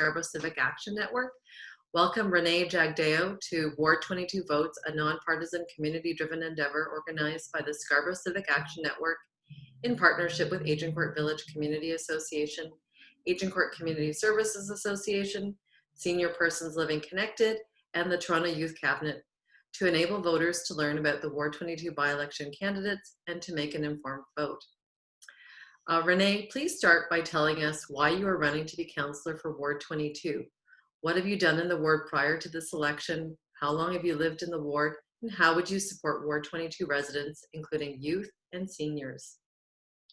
Scarborough Civic Action Network. Welcome ReneeJagdeo to Ward 22 Votes, a nonpartisan community-driven endeavor organized by the Scarborough Civic Action Network in partnership with Agincourt Village Community Association, Agincourt Community Services Association, Senior Persons Living Connected, and the Toronto Youth Cabinet to enable voters to learn about the Ward 22 by-election candidates and to make an informed vote. Renee, please start by telling us why you are running to be councillor for Ward 22. What have you done in the ward prior to this election? How long have you lived in the ward? And how would you support Ward 22 residents, including youth and seniors?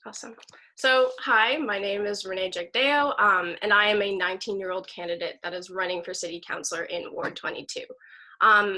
Awesome. So, hi, my name is ReneeJagdeo, and I am a 19-year-old candidate that is running for city councillor in Ward 22.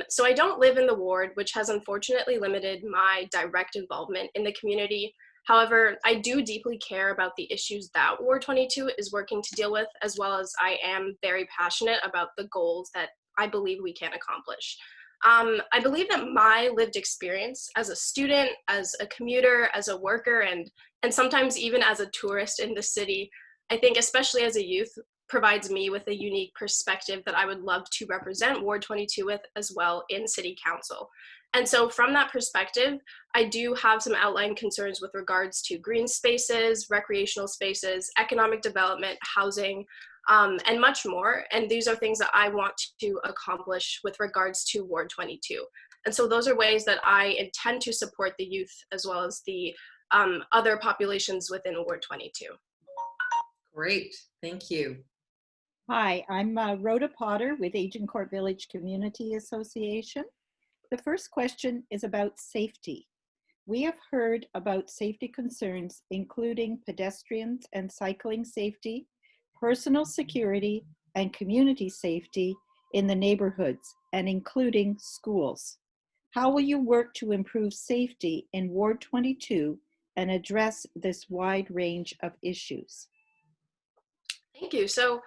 So I don't live in the ward, which has unfortunately limited my direct involvement in the community. However, I do deeply care about the issues that Ward 22 is working to deal with, as well as I am very passionate about the goals that I believe we can accomplish. I believe that my lived experience as a student, as a commuter, as a worker, and sometimes even as a tourist in the city, I think especially as a youth, provides me with a unique perspective that I would love to represent Ward 22 with as well in City Council. And so from that perspective, I do have some outlined concerns with regards to green spaces, recreational spaces, economic development, housing, and much more. And these are things that I want to accomplish with regards to Ward 22. And so those are ways that I intend to support the youth as well as the other populations within Ward 22. Great, thank you. Hi, I'm Rhoda Potter with Agincourt Village Community Association. The first question is about safety. We have heard about safety concerns, including pedestrians and cycling safety, personal security, and community safety in the neighborhoods, and including schools. How will you work to improve safety in Ward 22 and address this wide range of issues? Thank you. So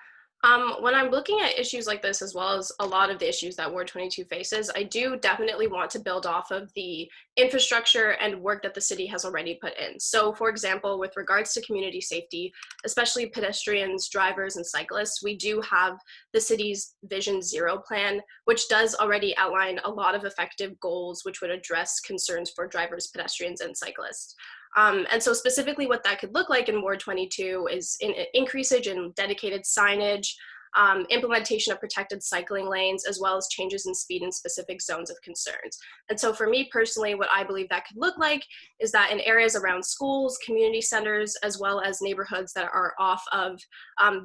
when I'm looking at issues like this, as well as a lot of the issues that Ward 22 faces, I do definitely want to build off of the infrastructure and work that the city has already put in. So for example, with regards to community safety, especially pedestrians, drivers, and cyclists, we do have the city's Vision Zero plan, which does already outline a lot of effective goals which would address concerns for drivers, pedestrians, and cyclists. And so specifically what that could look like in Ward 22 is an increasage in dedicated signage, implementation of protected cycling lanes, as well as changes in speed in specific zones of concerns. And so for me personally, what I believe that could look like is that in areas around schools, community centers, as well as neighborhoods that are off of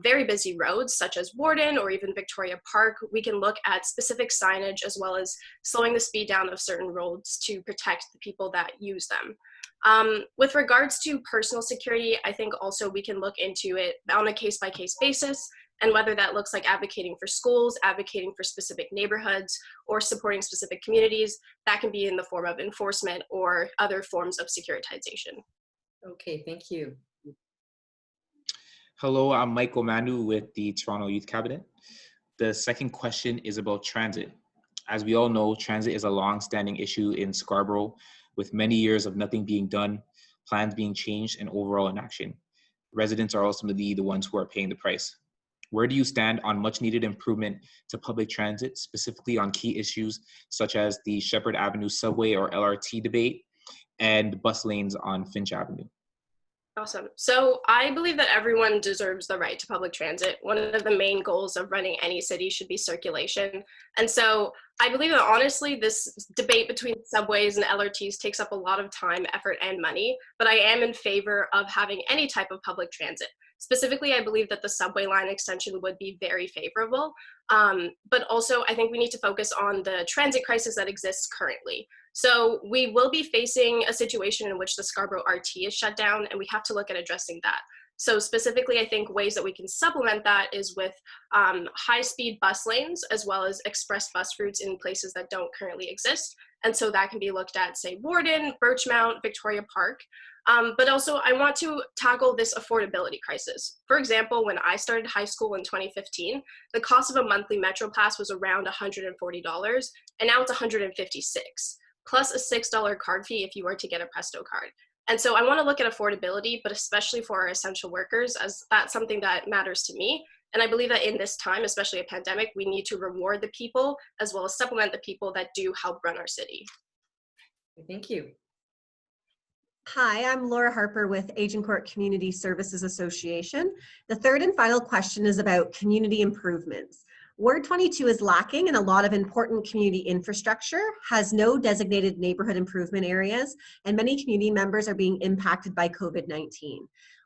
very busy roads, such as Warden or even Victoria Park, we can look at specific signage as well as slowing the speed down of certain roads to protect the people that use them. With regards to personal security, I think also we can look into it on a case-by-case basis, and whether that looks like advocating for schools, advocating for specific neighborhoods, or supporting specific communities, that can be in the form of enforcement or other forms of securitization. Okay, thank you. Hello, I'm Michael Manu with the Toronto Youth Cabinet. The second question is about transit. As we all know, transit is a long-standing issue in Scarborough, with many years of nothing being done, plans being changed, and overall inaction. Residents are ultimately the ones who are paying the price. Where do you stand on much needed improvement to public transit, specifically on key issues such as the Shepherd Avenue subway or LRT debate and bus lanes on Finch Avenue? Awesome. So I believe that everyone deserves the right to public transit. One of the main goals of running any city should be circulation. And so I believe that honestly, this debate between subways and LRTs takes up a lot of time, effort, and money, but I am in favor of having any type of public transit. Specifically, I believe that the subway line extension would be very favorable, but also I think we need to focus on the transit crisis that exists currently. So we will be facing a situation in which the Scarborough RT is shut down, and we have to look at addressing that. So specifically, I think ways that we can supplement that is with high-speed bus lanes, as well as express bus routes in places that don't currently exist. And so that can be looked at, say, Warden, Birchmount, Victoria Park. But also, I want to tackle this affordability crisis. For example, when I started high school in 2015, the cost of a monthly Metro Pass was around $140, and now it's $156, plus a $6 card fee if you were to get a Presto card. And so I want to look at affordability, but especially for our essential workers, as that's something that matters to me. And I believe that in this time, especially a pandemic, we need to reward the people as well as supplement the people that do help run our city. Thank you. Hi, I'm Laura Harper with Agincourt Community Services Association. The third and final question is about community improvements. Ward 22 is lacking in a lot of important community infrastructure, has no designated neighborhood improvement areas, and many community members are being impacted by COVID-19.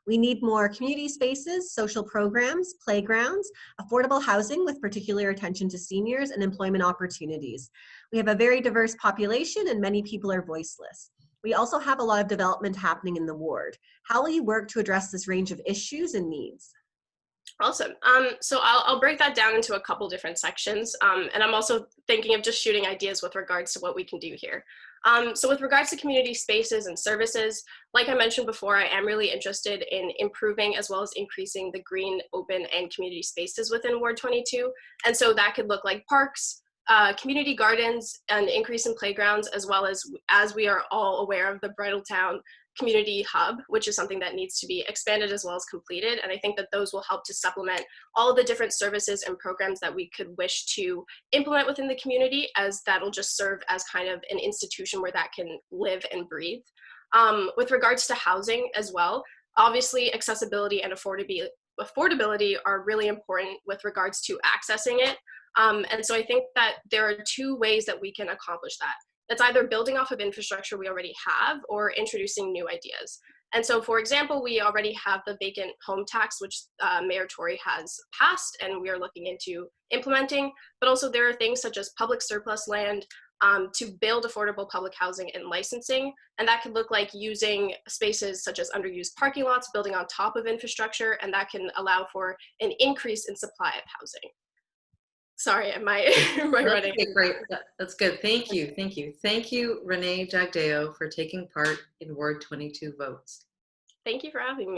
We need more community spaces, social programs, playgrounds, affordable housing with particular attention to seniors, and employment opportunities. We have a very diverse population and many people are voiceless. We also have a lot of development happening in the ward. How will you work to address this range of issues and needs? Awesome. So I'll break that down into a couple different sections. And I'm also thinking of just shooting ideas with regards to what we can do here. So with regards to community spaces and services, like I mentioned before, I am really interested in improving as well as increasing the green, open, and community spaces within Ward 22. And so that could look like parks, community gardens, and increase in playgrounds, as well as we are all aware of the Bridletown Community Hub, which is something that needs to be expanded as well as completed. And I think that those will help to supplement all of the different services and programs that we could wish to implement within the community, as that'll just serve as kind of an institution where that can live and breathe. With regards to housing as well, obviously accessibility and affordability are really important with regards to accessing it. And so I think that there are two ways that we can accomplish that. That's either building off of infrastructure we already have or introducing new ideas. And so, for example, we already have the vacant home tax, which Mayor Tory has passed and we are looking into implementing. But also there are things such as public surplus land to build affordable public housing and licensing. And that could look like using spaces such as underused parking lots, building on top of infrastructure, and that can allow for an increase in supply of housing. Sorry, am I running? Okay, great. That's good. Thank you. Thank you. Thank you, ReneeJagdeo, for taking part in Ward 22 votes. Thank you for having me.